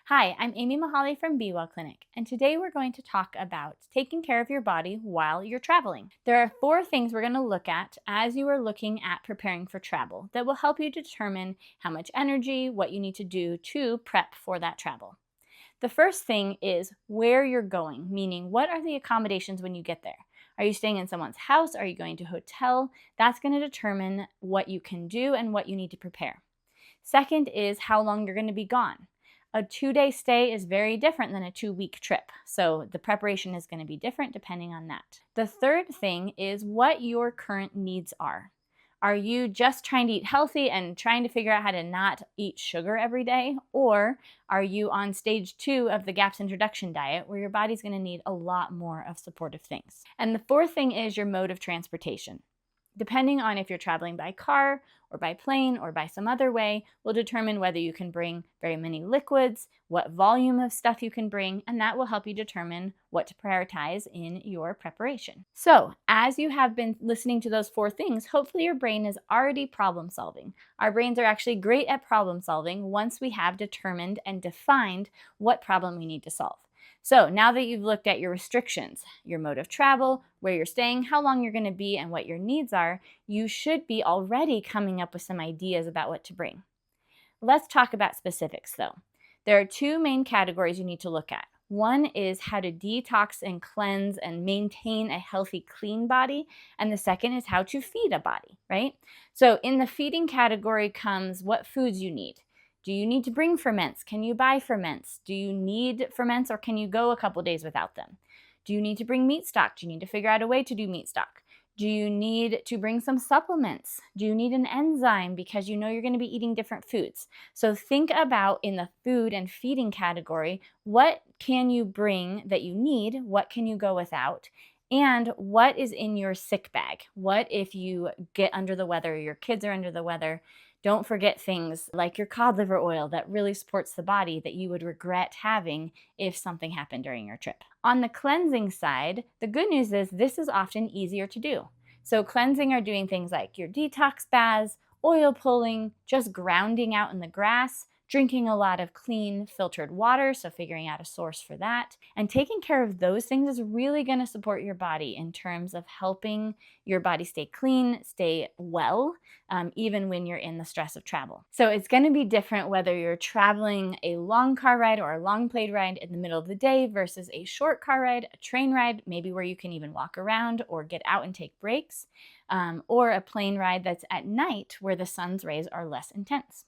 Hi, I'm Amy Mahali from Be Well Clinic, and today we're going to talk about taking care of your body while you're traveling. There are 4 things we're going to look at as you are looking at preparing for travel that will help you determine how much energy, what you need to do to prep for that travel. The first thing is where you're going, meaning what are the accommodations when you get there? Are you staying in someone's house? Are you going to a hotel? That's going to determine what you can do and what you need to prepare. Second is how long you're going to be gone. A 2-day stay is very different than a 2-week trip, so the preparation is going to be different depending on that. The third thing is what your current needs are. Are you just trying to eat healthy and trying to figure out how to not eat sugar every day? Or are you on stage 2 of the GAPS introduction diet where your body's going to need a lot more of supportive things? And the fourth thing is your mode of transportation. Depending on if you're traveling by car or by plane or by some other way, will determine whether you can bring very many liquids, what volume of stuff you can bring, and that will help you determine what to prioritize in your preparation. So, as you have been listening to those 4 things, hopefully your brain is already problem solving. Our brains are actually great at problem solving once we have determined and defined what problem we need to solve. So now that you've looked at your restrictions, your mode of travel, where you're staying, how long you're going to be, and what your needs are, you should be already coming up with some ideas about what to bring. Let's talk about specifics though. There are 2 main categories you need to look at. One is how to detox and cleanse and maintain a healthy, clean body. And the second is how to feed a body, right? So in the feeding category comes what foods you need. Do you need to bring ferments? Can you buy ferments? Do you need ferments or can you go a couple days without them? Do you need to bring meat stock? Do you need to figure out a way to do meat stock? Do you need to bring some supplements? Do you need an enzyme because you know you're going to be eating different foods? So think about in the food and feeding category, what can you bring that you need? What can you go without? And what is in your sick bag? What if you get under the weather, or your kids are under the weather? Don't forget things like your cod liver oil that really supports the body that you would regret having if something happened during your trip. On the cleansing side, the good news is this is often easier to do. So cleansing are doing things like your detox baths, oil pulling, just grounding out in the grass, drinking a lot of clean filtered water, so figuring out a source for that. And taking care of those things is really going to support your body in terms of helping your body stay clean, stay well, even when you're in the stress of travel. So it's going to be different whether you're traveling a long car ride or a long plane ride in the middle of the day versus a short car ride, a train ride, maybe where you can even walk around or get out and take breaks, or a plane ride that's at night where the sun's rays are less intense.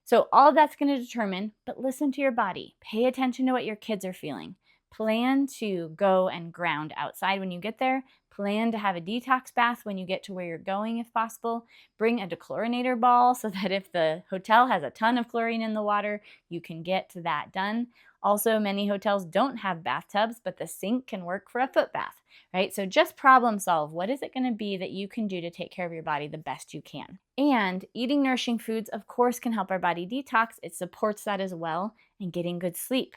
So all of that's going to determine, but listen to your body. Pay attention to what your kids are feeling. Plan to go and ground outside when you get there. Plan to have a detox bath when you get to where you're going if possible. Bring a dechlorinator ball so that if the hotel has a ton of chlorine in the water, you can get that done. Also, many hotels don't have bathtubs, but the sink can work for a foot bath, right? So just problem solve. What is it going to be that you can do to take care of your body the best you can? And eating nourishing foods, of course, can help our body detox. It supports that as well, and getting good sleep.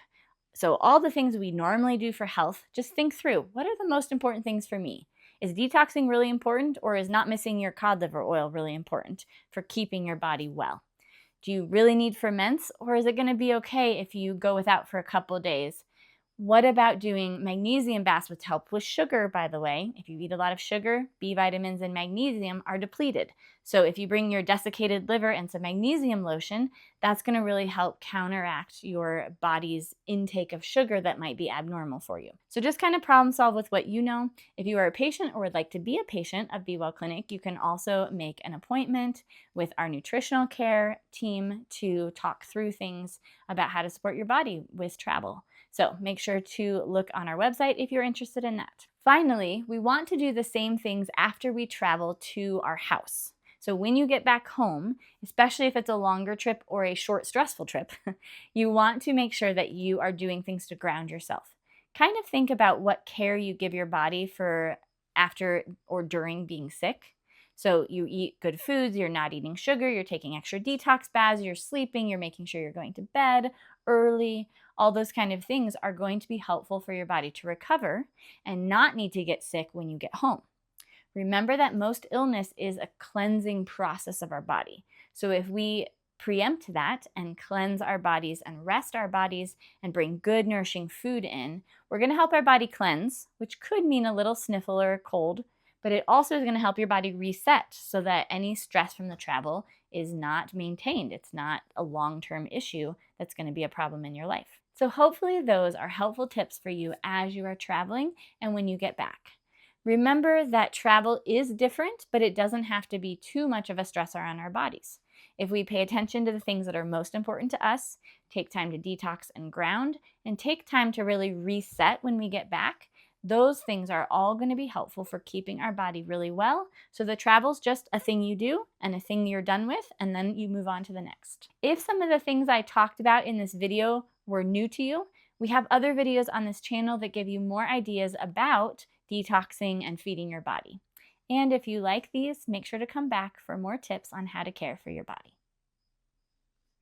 So all the things we normally do for health, just think through, what are the most important things for me? Is detoxing really important, or is not missing your cod liver oil really important for keeping your body well? Do you really need ferments, or is it going to be okay if you go without for a couple days? What about doing magnesium baths with help with sugar, by the way? If you eat a lot of sugar, B vitamins and magnesium are depleted. So if you bring your desiccated liver and some magnesium lotion, that's going to really help counteract your body's intake of sugar that might be abnormal for you. So just kind of problem solve with what you know. If you are a patient or would like to be a patient of Be Well Clinic, you can also make an appointment with our nutritional care team to talk through things about how to support your body with travel. So make sure to look on our website if you're interested in that. Finally, we want to do the same things after we travel to our house. So when you get back home, especially if it's a longer trip or a short stressful trip, you want to make sure that you are doing things to ground yourself. Kind of think about what care you give your body for after or during being sick. So you eat good foods, you're not eating sugar, you're taking extra detox baths, you're sleeping, you're making sure you're going to bed early. All those kind of things are going to be helpful for your body to recover and not need to get sick when you get home. Remember that most illness is a cleansing process of our body. So if we preempt that and cleanse our bodies and rest our bodies and bring good nourishing food in, we're going to help our body cleanse, which could mean a little sniffle or a cold, but it also is going to help your body reset so that any stress from the travel is not maintained. It's not a long-term issue that's going to be a problem in your life. So hopefully those are helpful tips for you as you are traveling and when you get back. Remember that travel is different, but it doesn't have to be too much of a stressor on our bodies. If we pay attention to the things that are most important to us, take time to detox and ground, and take time to really reset when we get back, those things are all going to be helpful for keeping our body really well. So the travel's just a thing you do and a thing you're done with, and then you move on to the next. If some of the things I talked about in this video were new to you, we have other videos on this channel that give you more ideas about detoxing and feeding your body. And if you like these, make sure to come back for more tips on how to care for your body.